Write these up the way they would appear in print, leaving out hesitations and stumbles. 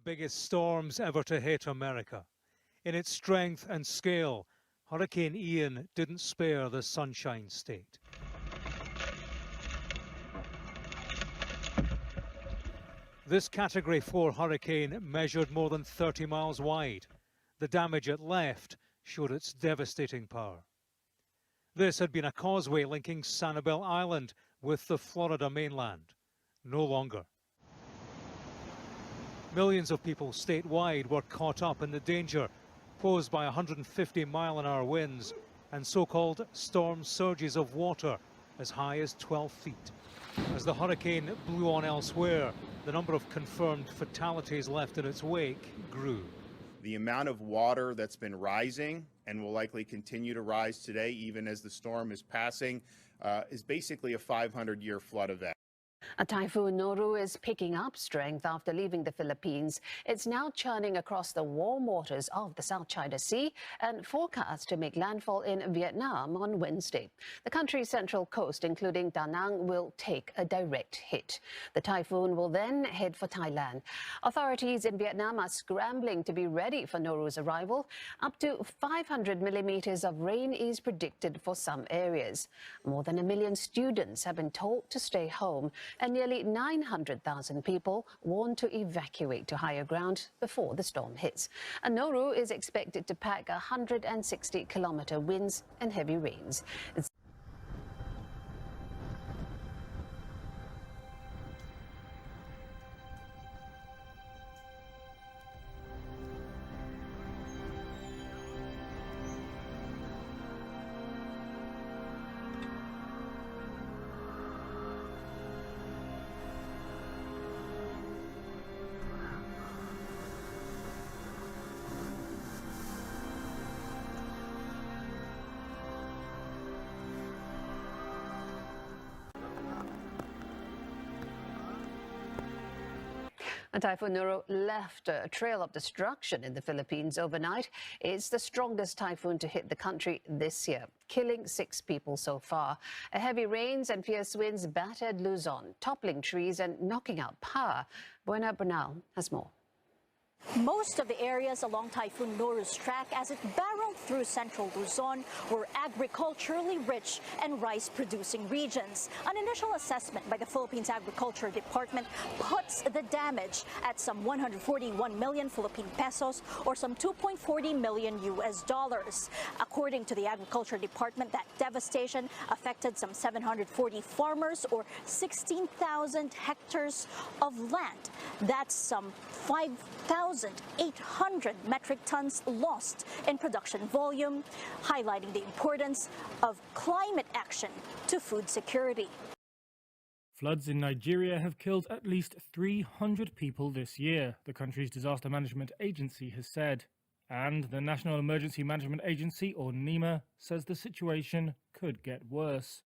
biggest storms ever to hit America. In its strength and scale, Hurricane Ian didn't spare the Sunshine State. This Category 4 hurricane measured more than 30 miles wide. The damage it left showed its devastating power. This had been a causeway linking Sanibel Island with the Florida mainland. No longer. Millions of people statewide were caught up in the danger posed by 150-mile-an-hour winds and so-called storm surges of water as high as 12 feet. As the hurricane blew on elsewhere, the number of confirmed fatalities left in its wake grew. The amount of water that's been rising and will likely continue to rise today, even as the storm is passing, is basically a 500-year flood event. A Typhoon Noru is picking up strength after leaving the Philippines. It's now churning across the warm waters of the South China Sea and forecast to make landfall in Vietnam on Wednesday. The country's central coast, including Da Nang, will take a direct hit. The typhoon will then head for Thailand. Authorities in Vietnam are scrambling to be ready for Noru's arrival. Up to 500 millimeters of rain is predicted for some areas. More than 1 million students have been told to stay home, and nearly 900,000 people warned to evacuate to higher ground before the storm hits. And Noru is expected to pack 160-kilometer winds and heavy rains. And Typhoon Noru left a trail of destruction in the Philippines overnight. It's the strongest typhoon to hit the country this year, killing 6 people so far. Heavy rains and fierce winds battered Luzon, toppling trees and knocking out power. Buena Bernal has more. Most of the areas along Typhoon Noru's track as it barreled through central Luzon were agriculturally rich and rice-producing regions. An initial assessment by the Philippines Agriculture Department puts the damage at some 141 million Philippine pesos or some 2.40 million US dollars. According to the Agriculture Department, that devastation affected some 740 farmers or 16,000 hectares of land. That's some 5,800 metric tons lost in production volume, highlighting the importance of climate action to food security. Floods in Nigeria have killed at least 300 people this year, the country's disaster management agency has said. And the National Emergency Management Agency, or NEMA, says the situation could get worse.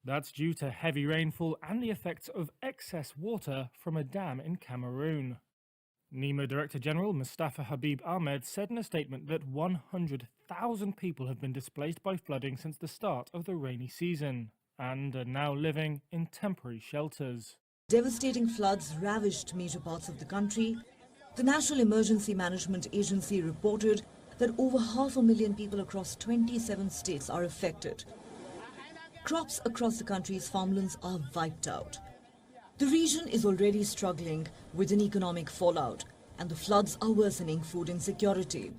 That's due to heavy rainfall and the effects of excess water from a dam in Cameroon. NEMA Director General Mustafa Habib Ahmed said in a statement that 100,000 people have been displaced by flooding since the start of the rainy season and are now living in temporary shelters. Devastating floods ravaged major parts of the country. The National Emergency Management Agency reported that over 500,000 people across 27 states are affected. Crops across the country's farmlands are wiped out. The region is already struggling with an economic fallout, and the floods are worsening food insecurity.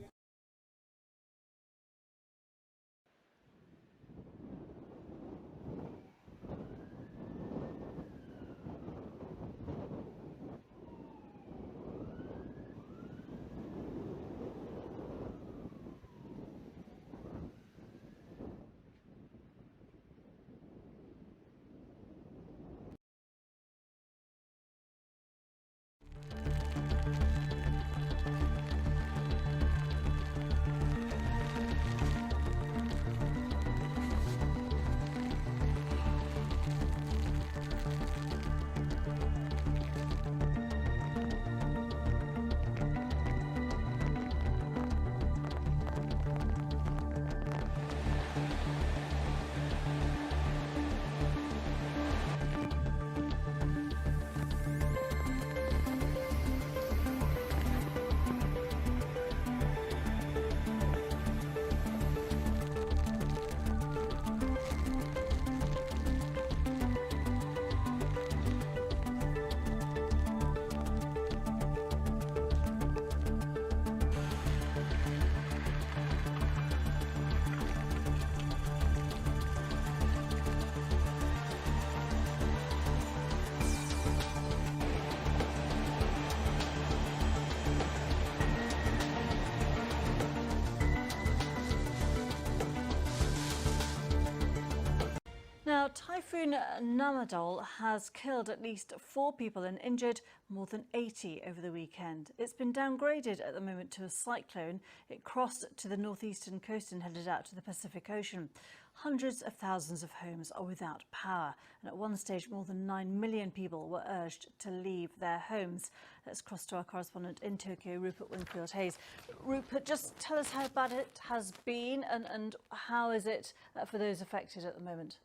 Typhoon Namadol has killed at least 4 people and injured more than 80 over the weekend. It's been downgraded at the moment to a cyclone. It crossed to the northeastern coast and headed out to the Pacific Ocean. Hundreds of thousands of homes are without power, and at one stage more than 9 million people were urged to leave their homes. Let's cross to our correspondent in Tokyo, Rupert Winfield-Hayes. Rupert, just tell us how bad it has been and how is it for those affected at the moment?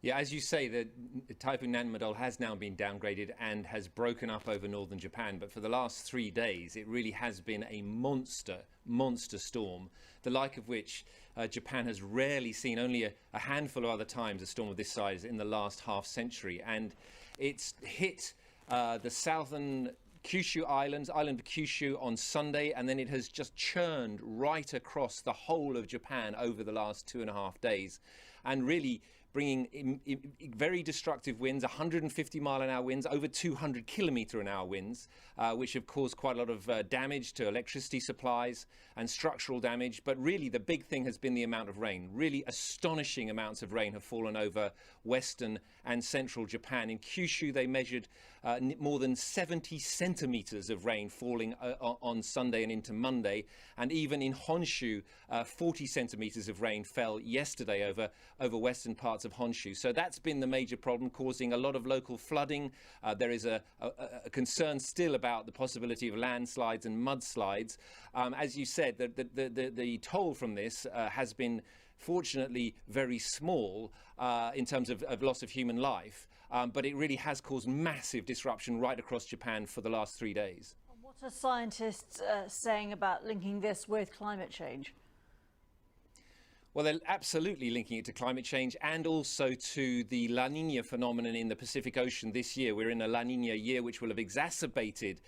Yeah, as you say, the Typhoon Nanmadol has now been downgraded and has broken up over northern Japan. But for the last 3 days, it really has been a monster storm, the like of which Japan has rarely seen, only a handful of other times a storm of this size in the last half century. And it's hit the southern Kyushu island of Kyushu on Sunday, and then it has just churned right across the whole of Japan over the last 2.5 days. And really bringing very destructive winds, 150-mile-an-hour winds, over 200-kilometre-an-hour winds, which have caused quite a lot of damage to electricity supplies and structural damage. But really, the big thing has been the amount of rain. Really astonishing amounts of rain have fallen over western and central Japan. In Kyushu, they measured more than 70 centimetres of rain falling on Sunday and into Monday. And even in Honshu, 40 centimetres of rain fell yesterday over western parts of Honshu. So that's been the major problem, causing a lot of local flooding. There is a concern still about the possibility of landslides and mudslides. As you said, the toll from this has been fortunately very small in terms of loss of human life, but it really has caused massive disruption right across Japan for the last 3 days. What are scientists saying about linking this with climate change? Well, they're absolutely linking it to climate change and also to the La Nina phenomenon in the Pacific Ocean this year. We're in a La Nina year which will have exacerbated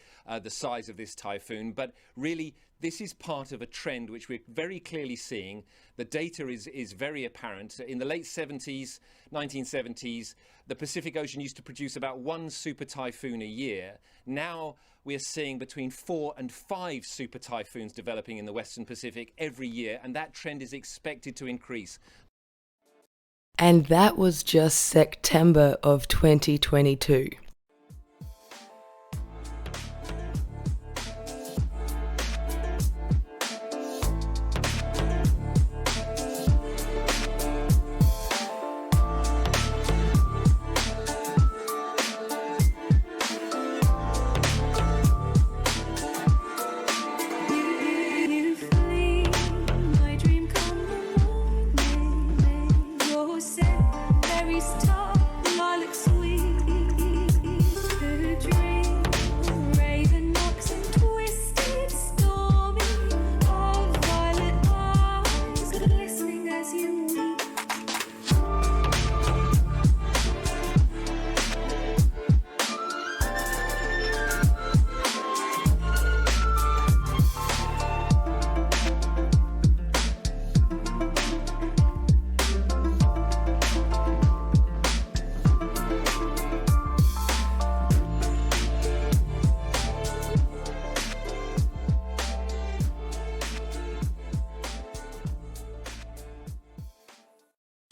the size of this typhoon. But really, this is part of a trend which we're very clearly seeing. The data is very apparent. In the late 70s, 1970s, the Pacific Ocean used to produce about 1 super typhoon a year. Now we are seeing between 4 and 5 super typhoons developing in the Western Pacific every year, and that trend is expected to increase. And that was just September of 2022.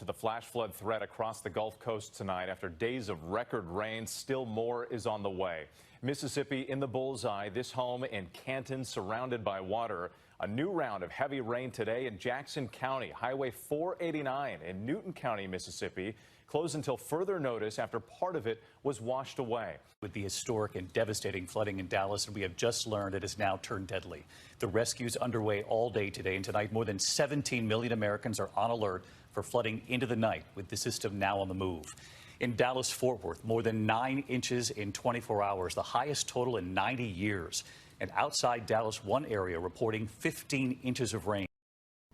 The flash flood threat across the Gulf Coast tonight after days of record rain. Still more is on the way. Mississippi in the bullseye. This home in Canton surrounded by water. A new round of heavy rain today in Jackson County. Highway 489 in Newton County, Mississippi, closed until further notice after part of it was washed away. With the historic and devastating flooding in Dallas, we have just learned it has now turned deadly. The rescue's underway all day today and tonight. More than 17 million Americans are on alert for flooding into the night, with the system now on the move. In Dallas-Fort Worth, more than 9 inches in 24 hours, the highest total in 90 years. And outside Dallas, one area reporting 15 inches of rain.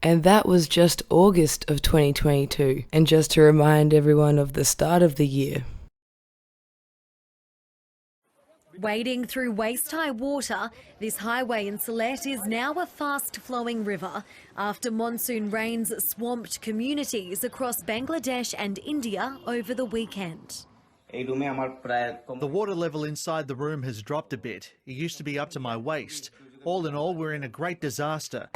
And that was just August of 2022. And just to remind everyone of the start of the year. Wading through waist-high water, this highway in Sylhet is now a fast-flowing river after monsoon rains swamped communities across Bangladesh and India over the weekend. The water level inside the room has dropped a bit. It used to be up to my waist. All in all, we're in a great disaster.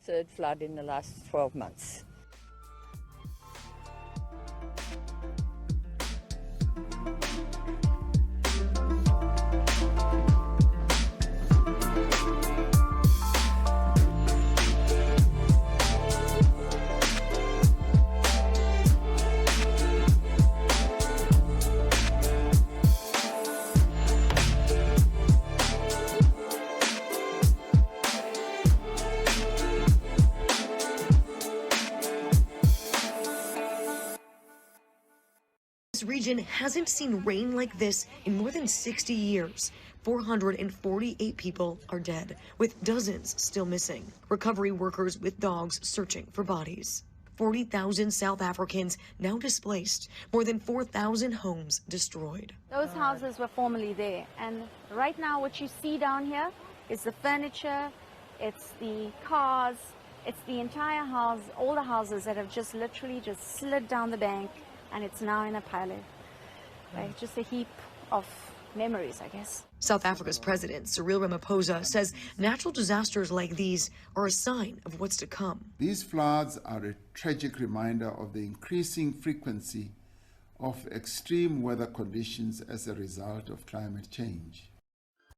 third flood in the last 12 months. This region hasn't seen rain like this in more than 60 years. 448 people are dead, with dozens still missing. Recovery workers with dogs searching for bodies. 40,000 South Africans now displaced, more than 4,000 homes destroyed. Those houses were formerly there, and right now what you see down here is the furniture, it's the cars, it's the entire house, all the houses that have just literally just slid down the bank, and it's now in a pile of, like, just a heap of memories, I guess. South Africa's president, Cyril Ramaphosa, says natural disasters like these are a sign of what's to come. These floods are a tragic reminder of the increasing frequency of extreme weather conditions as a result of climate change.